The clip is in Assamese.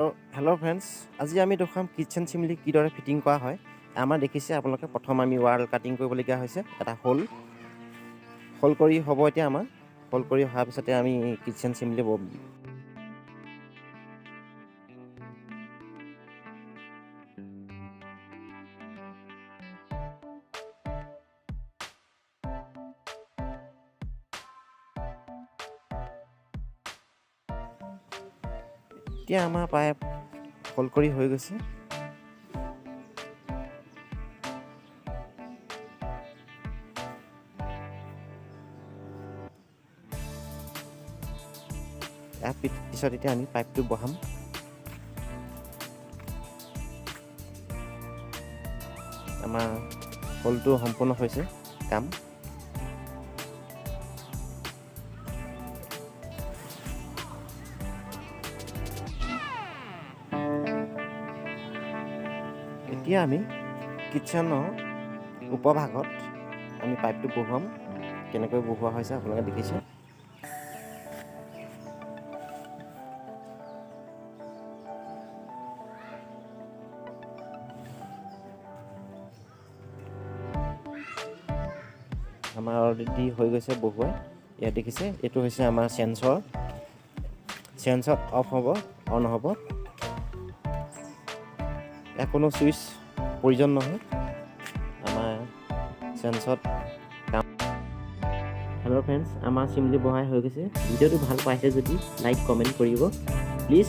হেল্ল' ফ্ৰেণ্ডছ, আজি আমি দেখাম কিটচেন চিমলি কিদৰে ফিটিং কৰা হয়। আমাৰ দেখিছে আপোনালোকে, প্ৰথম আমি ৱাল কাটিং কৰিবলগীয়া হৈছে। এটা হোল কৰি হ'ব। এতিয়া আমাৰ হোল কৰি অহাৰ পিছতে আমি কিটচেন চিমলি এতিয়া আমাৰ প্ৰায় হোল কৰি হৈ গৈছে। ইয়াৰ পিছত এতিয়া আমি পাইপটো বহাম। আমাৰ হোলটো সম্পূৰ্ণ হৈছে কাম। এতিয়া আমি কিটচেনৰ উপভাগত আমি পাইপটো বহুৱাম। কেনেকৈ বহুৱা হৈছে আপোনালোকে দেখিছে। আমাৰ অলৰেডি হৈ গৈছে বহুৱাই। ইয়াত দেখিছে, এইটো হৈছে আমাৰ চেঞ্চৰ অফ হ'ব, অন হ'ব। ইয়াত কোনো ছুইচ প্ৰয়োজন নহয়। আমাৰ চেঞ্চত কাম। হেল্ল' ফ্ৰেণ্ডছ, আমাৰ চিমলি বহাই হৈ গৈছে। ভিডিঅ'টো ভাল পাইছে যদি লাইক কমেণ্ট কৰিব প্লিজ।